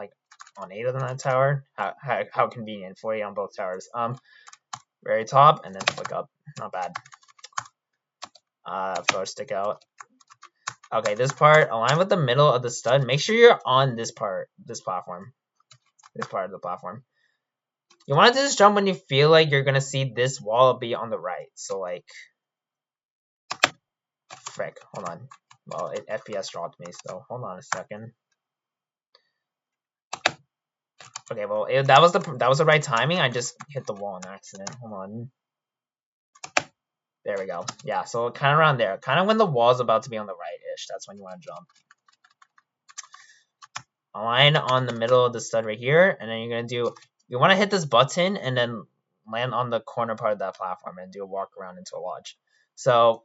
S1: 8 of that tower. How convenient. 40 on both towers. Very top, and then flick up. Not bad. Throw a stick out. Okay, this part, align with the middle of the stud. Make sure you're on this part, this platform. This part of the platform. You want to do this jump when you feel like you're going to see this wall be on the right. So, like, frick, hold on. Well, it FPS dropped me, so hold on a second. Okay, well, that was the right timing. I just hit the wall on accident. Hold on. There we go. Yeah, so kind of around there. Kind of when the wall's about to be on the right-ish. That's when you want to jump. Align on the middle of the stud right here, and then you're going to do... You want to hit this button and then land on the corner part of that platform and do a walk around into a lodge. So,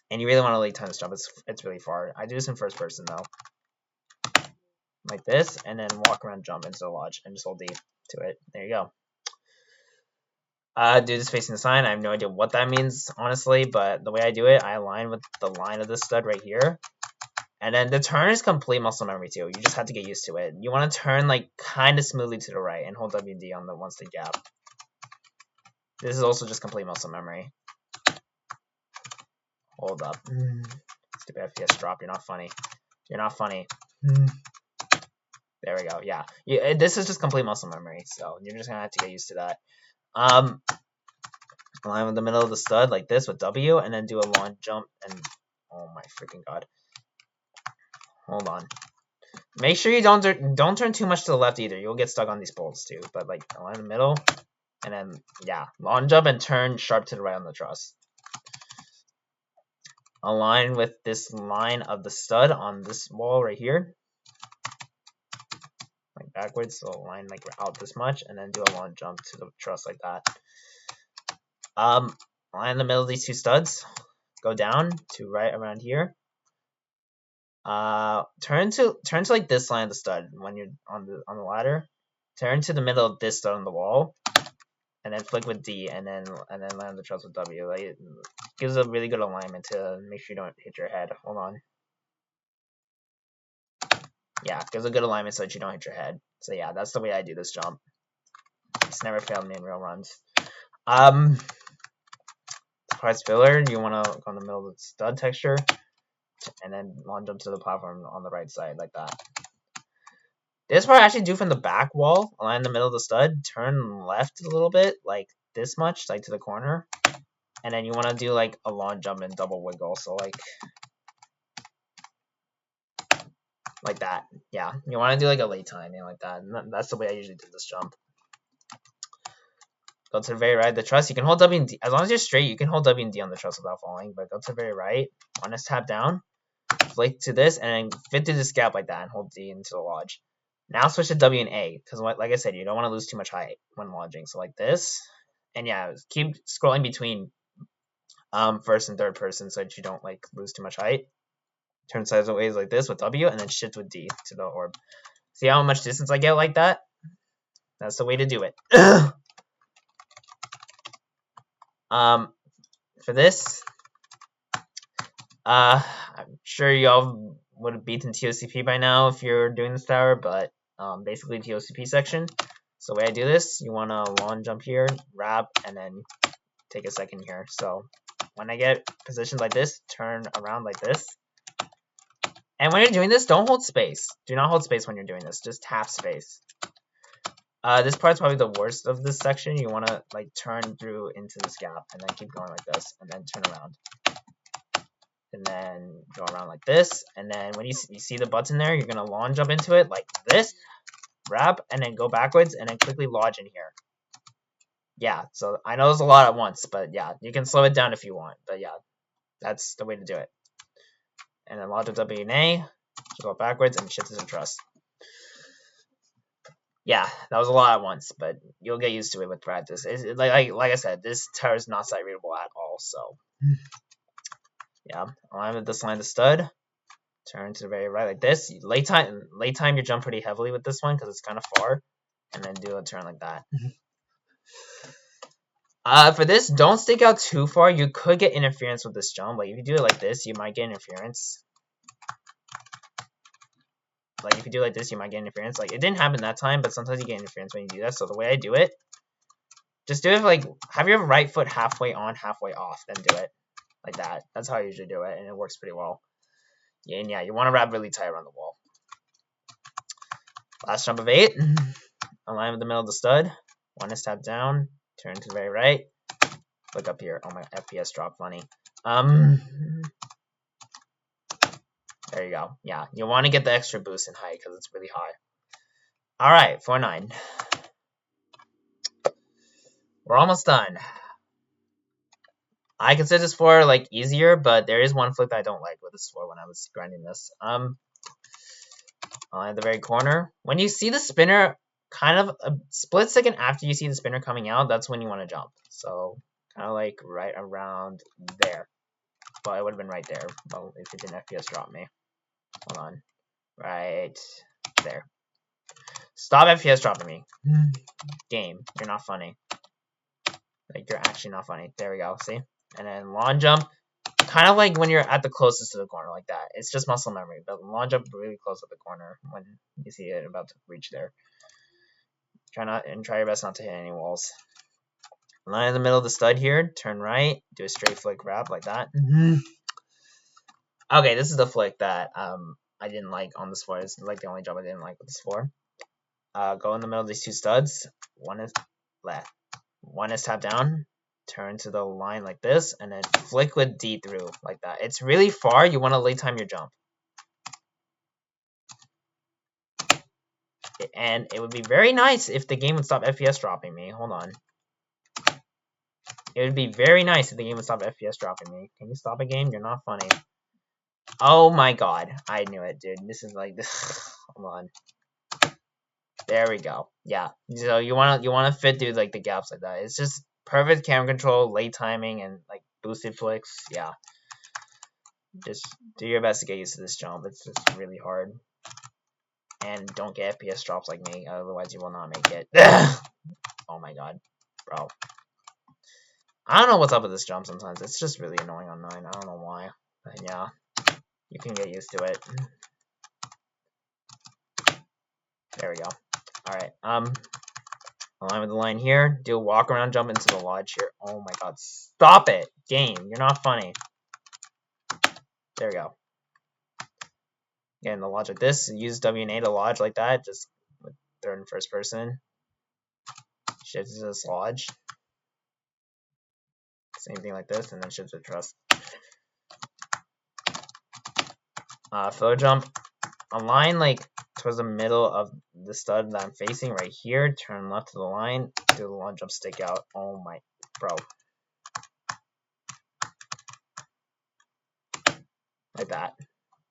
S1: and you really want to late time this jump. It's really far. I do this in first person, though. Like this, and then walk around, jump into the lodge, and just hold D to it. There you go. Do this facing the sign. I have no idea what that means, honestly, but the way I do it, I align with the line of the stud right here. And then the turn is complete muscle memory too. You just have to get used to it. You want to turn like kind of smoothly to the right and hold WD on the one stick gap. This is also just complete muscle memory. Hold up. Stupid FPS drop. You're not funny. You're not funny. There we go. Yeah. This is just complete muscle memory, so you're just gonna have to get used to that. Align with the middle of the stud like this with W, and then do a long jump. And oh my freaking god! Hold on. Make sure you don't turn too much to the left either. You'll get stuck on these bolts too. But like align in the middle, and then yeah, long jump and turn sharp to the right on the truss. Align with this line of the stud on this wall right here. Like backwards, so align like out this much, and then do a long jump to the truss like that. Align in the middle of these two studs. Go down to right around here. Turn to like this line of the stud when you're on the ladder. Turn to the middle of this stud on the wall, and then flick with D, and then land the truss with W. Like it gives a really good alignment to make sure you don't hit your head. Hold on. Yeah, gives a good alignment so that you don't hit your head. So yeah, that's the way I do this jump. It's never failed me in real runs. Parts filler, you want to go in the middle of the stud texture, and then long jump to the platform on the right side like that. This part I actually do from the back wall, align in the middle of the stud, turn left a little bit, like this much, like to the corner, and then you want to do like a long jump and double wiggle, so like that. Yeah, you want to do like a late timing like that, and that's the way I usually do this jump. Go to the very right of the truss. You can hold W and D. As long as you're straight, you can hold W and D on the truss without falling. But go to the very right. Want to tap down. Flick to this. And then fit through this gap like that. And hold D into the lodge. Now switch to W and A. Because like I said, you don't want to lose too much height when lodging. So like this. And yeah, keep scrolling between first and third person so that you don't like lose too much height. Turn sideways like this with W. And then shift with D to the orb. See how much distance I get like that? That's the way to do it. For this, I'm sure y'all would have beaten TOCP by now if you're doing this tower, but basically TOCP section. So the way I do this, you want to long jump here, wrap, and then take a second here. So when I get positioned like this, turn around like this. And when you're doing this, don't hold space. Do not hold space when you're doing this. Just half space. This part's probably the worst of this section. You want to like turn through into this gap and then keep going like this and then turn around. And then go around like this. And then when you see the button there, you're going to long jump into it like this, wrap, and then go backwards and then quickly lodge in here. Yeah, so I know there's a lot at once, but yeah, you can slow it down if you want. But yeah, that's the way to do it. And then lodge with W and A, go backwards and shift to the truss. Yeah, that was a lot at once, but you'll get used to it with practice. Like I said, this tower is not sight readable at all, so yeah. Align with this line of stud. Turn to the very right like this. Late time you jump pretty heavily with this one because it's kind of far, and then do a turn like that. For this, don't stick out too far. You could get interference with this jump. Like if you do it like this, you might get interference. Like if you do it like this, you might get interference. Like it didn't happen that time, but sometimes you get interference when you do that. So the way I do it, just do it like have your right foot halfway on, halfway off, then do it like that. That's how I usually do it, and it works pretty well. And yeah, you want to wrap really tight around the wall. Last jump of 8. Align with the middle of the stud. One is tap down. Turn to the very right. Look up here. Oh my FPS dropped funny. There you go. Yeah, you want to get the extra boost in height because it's really high. Alright, 4-9. We're almost done. I consider this 4 like easier, but there is one flick that I don't like with this 4 when I was grinding this. At the very corner. When you see the spinner kind of a split second after you see the spinner coming out, that's when you want to jump. So kind of like right around there. Well, it would have been right there. Well, if it didn't FPS drop me. Hold on. Right there. Stop FPS dropping me. Game. You're not funny. Like, you're actually not funny. There we go. See? And then long jump. Kind of like when you're at the closest to the corner like that. It's just muscle memory. But long jump really close at the corner when you see it about to reach there. Try your best not to hit any walls. Line in the middle of the stud here. Turn right. Do a straight flick wrap like that. Okay, this is the flick that I didn't like on this 4. It's like the only jump I didn't like with this 4. Go in the middle of these 2 studs. One is left. One is tap down. Turn to the line like this, and then flick with D through like that. It's really far. You want to late time your jump. And it would be very nice if the game would stop FPS dropping me. Hold on. It would be very nice if the game would stop FPS dropping me. Can you stop a game? You're not funny. Oh my god. I knew it, dude. This is like this. Hold on. There we go. Yeah. So you wanna fit through like the gaps like that. It's just perfect camera control, late timing, and like boosted flicks. Yeah. Just do your best to get used to this jump. It's just really hard. And don't get FPS drops like me, otherwise you will not make it. Oh my god. Bro. I don't know what's up with this jump sometimes. It's just really annoying on 9. I don't know why. But yeah. You can get used to it. There we go. Alright, align with the line here. Do a walk around jump into the lodge here. Oh my god, stop it! Game, you're not funny. There we go. Get in the lodge like this. Use W and A to lodge like that. Just with third and first person. Shift to this lodge. Same thing like this, and then shift to trust. Flow jump. Align like towards the middle of the stud that I'm facing right here. Turn left to the line. Do the long jump stick out. Oh my, bro. Like that.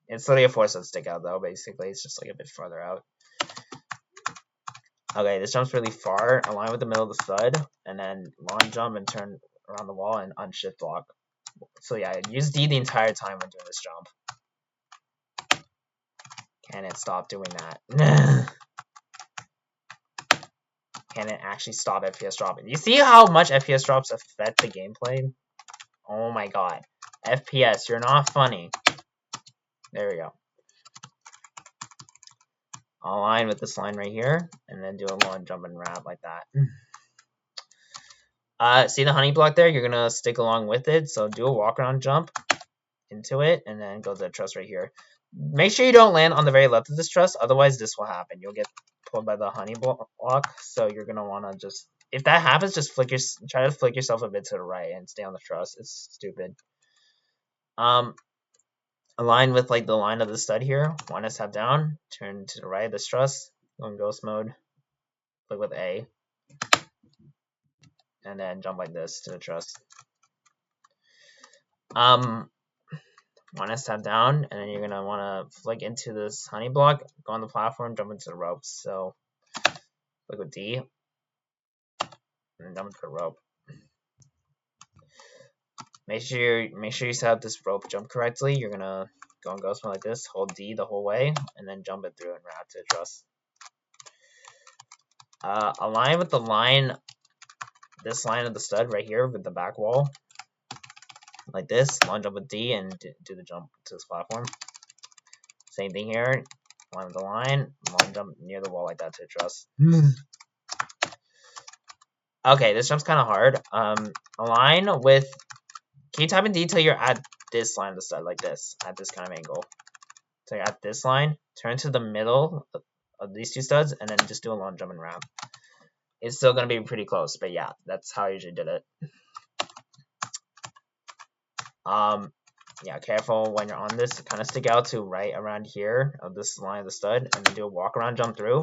S1: It's literally a 4-step stick out though, basically. It's just like a bit farther out. Okay, this jump's really far. Align with the middle of the stud. And then long jump and turn around the wall and unshift block. So yeah, use D the entire time when doing this jump. Can it stop doing that? Can it actually stop FPS dropping? You see how much FPS drops affect the gameplay? Oh my god. FPS, you're not funny. There we go. Align with this line right here, and then do a long jump and wrap like that. See the honey block there? You're gonna stick along with it, so do a walk around jump into it, and then go to the truss right here. Make sure you don't land on the very left of this truss, otherwise this will happen. You'll get pulled by the honey block, so you're gonna wanna just, if that happens, just try to flick yourself a bit to the right and stay on the truss. It's stupid. Align with like the line of the stud here. One is tap down, turn to the right of this truss, go in ghost mode, click with A, and then jump like this to the truss. One is tap down, and then you're gonna want to flick into this honey block, go on the platform, jump into the ropes. So click with D, and then jump into the rope. Make sure you set up this rope jump correctly. You're gonna go in ghost mode like this, hold D the whole way, and then jump it through and wrap to the truss. Align with the line, this line of the stud right here with the back wall, like this. Long jump with D and do the jump to this platform. Same thing here. Align with the line, long jump near the wall like that to the truss. Okay, this jump's kind of hard. Align with. Can you tap in D till you're at this line of the stud like this, at this kind of angle? So you're at this line, turn to the middle of these two studs, and then just do a long jump and wrap. It's still gonna be pretty close, but yeah, that's how I usually did it. Yeah, careful when you're on this. Kind of stick out to right around here of this line of the stud, and then do a walk around jump through.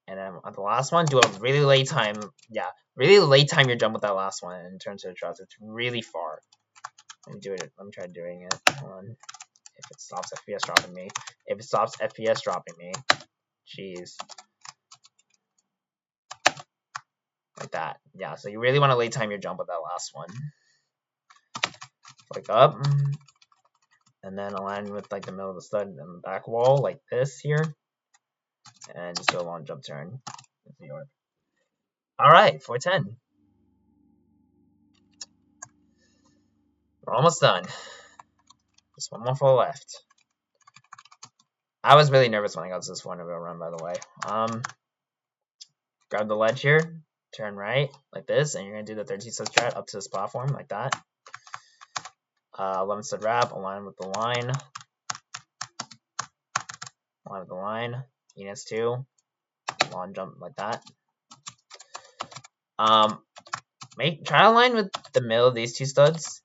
S1: And then on the last one, do a really late time. Yeah, really late time your jump with that last one and turn to the truss. It's really far. Let me do it. Let me try doing it. Hold on. If it stops FPS dropping me. If it stops FPS dropping me. Jeez. Like that. Yeah, so you really want to late time your jump with that last one. Like up. And then align with like the middle of the stud and the back wall like this here. And just do a long jump turn. Alright, 410. We're almost done. Just one more full left. I was really nervous when I got to this point of a run, by the way. Grab the ledge here, turn right, like this, and you're going to do the 13 stud strat up to this platform, like that. 11 stud wrap, align with the line. Align with the line. Enos 2. Long jump like that. Try to align with the middle of these two studs.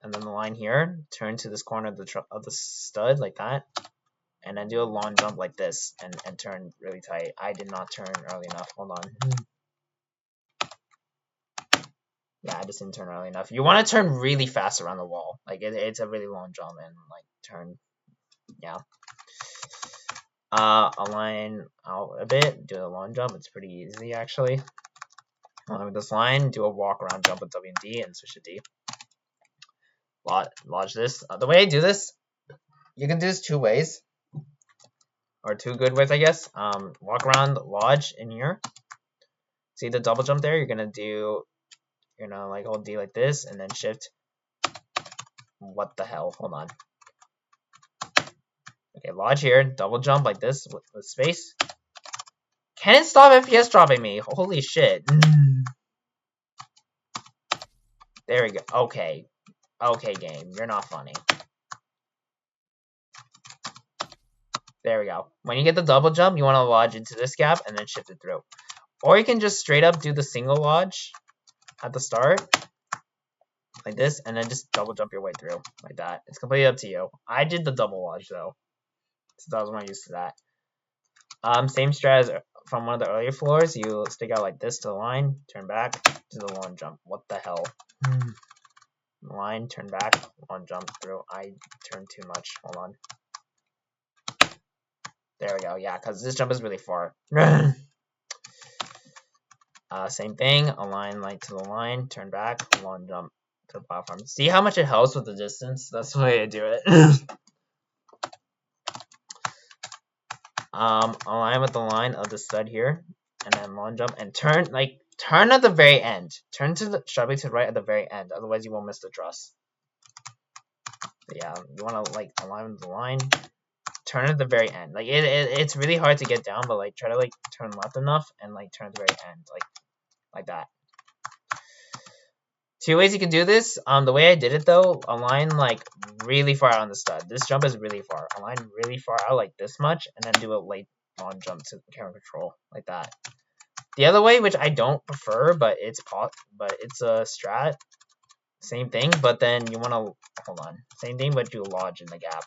S1: And then the line here, turn to this corner of the stud like that, and then do a long jump like this and turn really tight. I did not turn early enough. Hold on. Yeah, I just didn't turn early enough. You want to turn really fast around the wall. Like it's a really long jump and like turn. Yeah. Align out a bit. Do a long jump. It's pretty easy actually. Align with this line. Do a walk around jump with W and D and switch to D. Lodge this. The way I do this, you can do this two ways, or two good ways, I guess. Walk around, lodge in here. See the double jump there? You're gonna like hold D like this, and then shift. What the hell? Hold on. Okay, lodge here, double jump like this with space. Can it stop FPS dropping me? Holy shit. There we go. Okay. Okay, game. You're not funny. There we go. When you get the double jump, you want to lodge into this gap and then shift it through. Or you can just straight up do the single lodge at the start. Like this, and then just double jump your way through. Like that. It's completely up to you. I did the double lodge, though. So I was more used to that. Same strat as from one of the earlier floors. You stick out like this to the line, turn back, do the long jump. What the hell? Line, turn back, long jump through. I turned too much. Hold on. There we go. Yeah, because this jump is really far. Same thing. Align like to the line, turn back, long jump to the platform. See how much it helps with the distance? That's the way I do it. Align with the line of the stud here, and then long jump and turn at the very end. Turn sharply to the right at the very end, otherwise you won't miss the truss. But yeah, you want to align with the line. Turn at the very end. It's really hard to get down, but try to turn left enough and turn at the very end, like that. Two ways you can do this. The way I did it though, align really far out on the stud. This jump is really far. Align really far out like this much, and then do a late long jump to camera control like that. The other way, which I don't prefer, but it's a strat. Same thing, but then you want to hold on. Same thing, but do a lodge in the gap.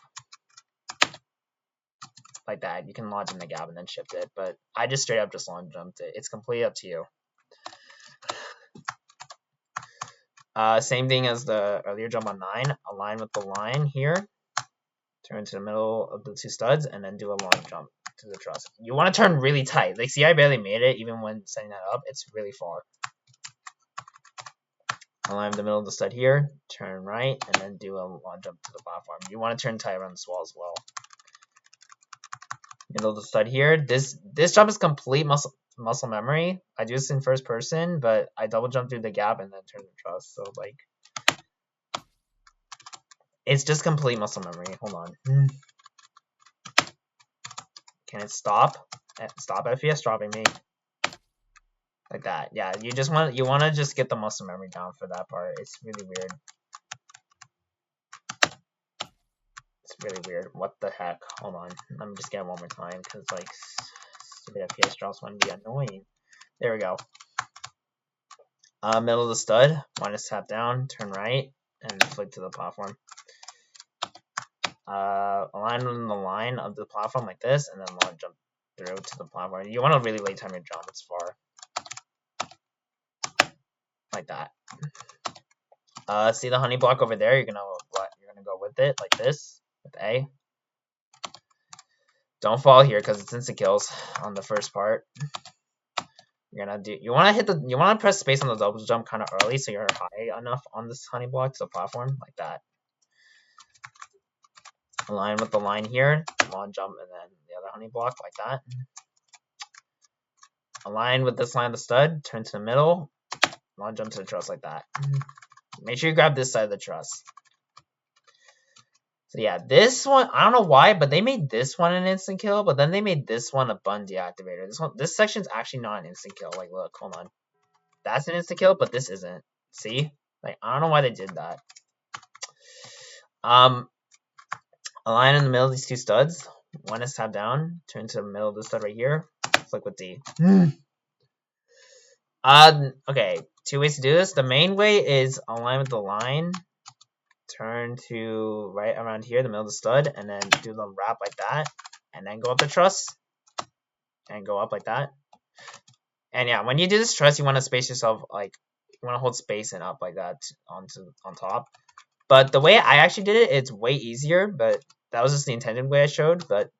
S1: Like that. You can lodge in the gap and then shift it, but I just straight up just long jumped it. It's completely up to you. Same thing as the earlier jump on 9. Align with the line here. Turn to the middle of the two studs and then do a long jump to the truss. You want to turn really tight. See, I barely made it even when setting that up. It's really far. Align with the middle of the stud here. Turn right and then do a long jump to the platform. You want to turn tight around this wall as well. Middle of the stud here. This jump is complete muscle memory. I do this in first person, but I double jump through the gap and then turn the truss. So it's just complete muscle memory. Hold on. Can it stop? Stop FPS dropping me. Like that. Yeah, you want to just get the muscle memory down for that part. It's really weird. really weird. What the heck? Hold on. Let me just get it one more time, because, like, stupid FPS drops want to be annoying. There we go. Middle of the stud. Want to tap down, turn right, and flick to the platform. Align on the line of the platform like this, and then launch jump through to the platform. You want to really late time your jump. It's far. Like that. See the honey block over there? You're gonna go with it like this with A. Don't fall here because it's instant kills on the first part. You want to press space on the double jump kind of early so you're high enough on this honey block to the platform like that. Align with the line here, long jump, and then the other honey block like that. Align with this line of the stud, turn to the middle, long jump to the truss like that. Make sure you grab this side of the truss. So yeah, this one, I don't know why, but they made this one an instant kill, but then they made this one a bun deactivator. This section's actually not an instant kill. Like, look, hold on. That's an instant kill, but this isn't. See? Like, I don't know why they did that. Align in the middle of these two studs. One is tap down, turn to the middle of the stud right here. Flick with D. Okay, two ways to do this. The main way is align with the line. Turn to right around here, the middle of the stud, and then do the wrap like that, and then go up the truss, and go up like that. And yeah, when you do this truss, you want to space yourself, like, you want to hold space and up like that on top. But the way I actually did it, it's way easier, but that was just the intended way I showed, but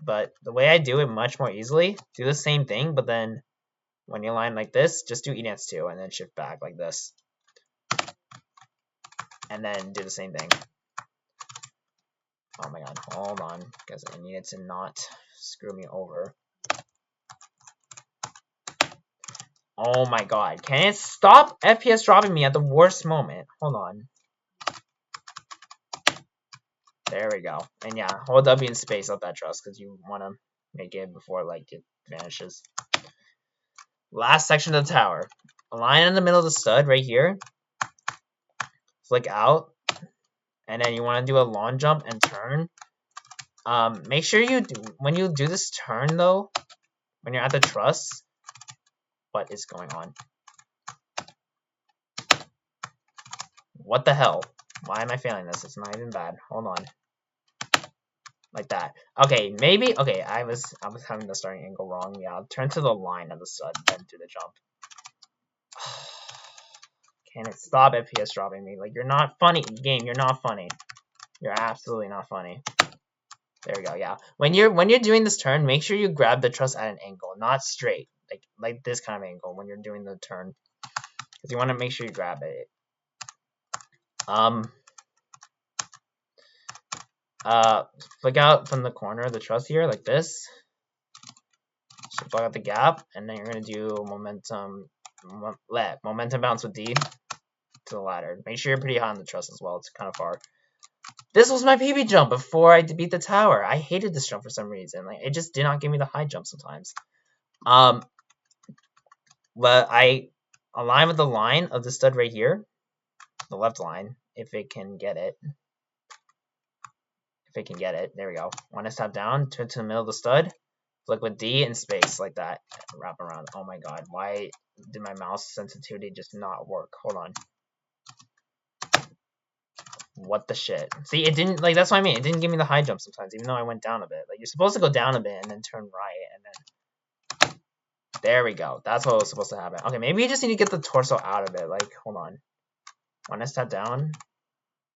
S1: the way I do it much more easily, do the same thing, but then when you align like this, just do E dance 2, and then shift back like this. And then do the same thing. Oh my god, hold on, because I need it to not screw me over. Oh my god, can it stop FPS dropping me at the worst moment? Hold on. There we go. And yeah, hold W in space up that truss, because you want to make it before, like, it vanishes. Last section of the tower. Align in the middle of the stud right here. Flick out. And then you want to do a long jump and turn. Make sure when you do this turn though, when you're at the truss, what is going on? What the hell? Why am I failing this? It's not even bad. Hold on. Like that. Okay, maybe. Okay, I was having the starting angle wrong. Yeah, I'll turn to the line of the stud, then do the jump. Can it stop FPS dropping me? Like, you're not funny, game. You're not funny. You're absolutely not funny. There we go. Yeah. When you're doing this turn, make sure you grab the truss at an angle, not straight, like this kind of angle when you're doing the turn, because you want to make sure you grab it. Flick out from the corner of the truss here like this. So flick out the gap, and then you're gonna do momentum bounce with D to the ladder. Make sure you're pretty high on the truss as well. It's kind of far. This was my PB jump before I beat the tower. I hated this jump for some reason. Like, it just did not give me the high jump sometimes. But I align with the line of the stud right here, the left line, if it can get it. If it can get it, there we go. Want to step down, turn to the middle of the stud, flick with D in space like that, wrap around. Oh my god, why did my mouse sensitivity just not work? Hold on. What the shit? See, it didn't, like, that's what I mean. It didn't give me the high jump sometimes, even though I went down a bit. Like, you're supposed to go down a bit and then turn right, and then... There we go. That's what was supposed to happen. Okay, maybe you just need to get the torso out of it. Like, hold on. Want to step down,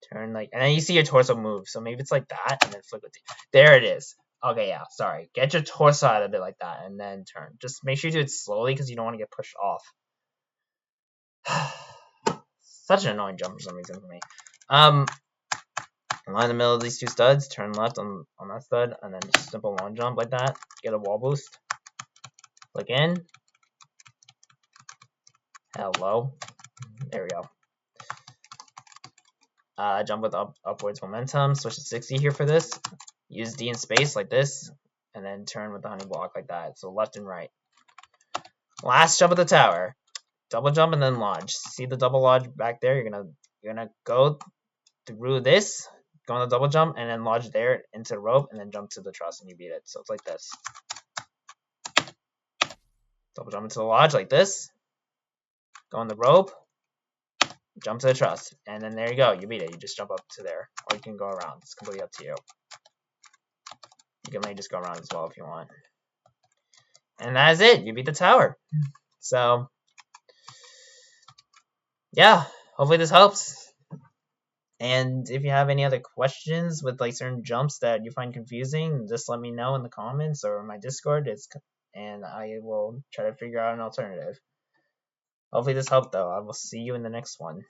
S1: turn, like, and then you see your torso move. So maybe it's like that, and then flick with D. There it is. Okay, yeah, sorry. Get your torso out of it like that, and then turn. Just make sure you do it slowly, because you don't want to get pushed off. Such an annoying jump for some reason for me. Line in the middle of these two studs, turn left on that stud, and then just simple long jump like that. Get a wall boost. Click in. Hello. There we go. Jump with upwards momentum. Switch to 60 here for this. Use D in space like this, and then turn with the honey block like that. So left and right. Last jump of the tower. Double jump and then lodge. See the double lodge back there? You're gonna go through this. go on the double jump, and then lodge there into the rope, and then jump to the truss, and you beat it. So it's like this. Double jump into the lodge like this. Go on the rope, jump to the truss, and then there you go. You beat it. You just jump up to there, or you can go around. It's completely up to you. You can maybe just go around as well if you want. And that is it. You beat the tower. So, yeah. Hopefully this helps. And if you have any other questions with like certain jumps that you find confusing, just let me know in the comments or my Discord. And I will try to figure out an alternative. Hopefully this helped though. I will see you in the next one.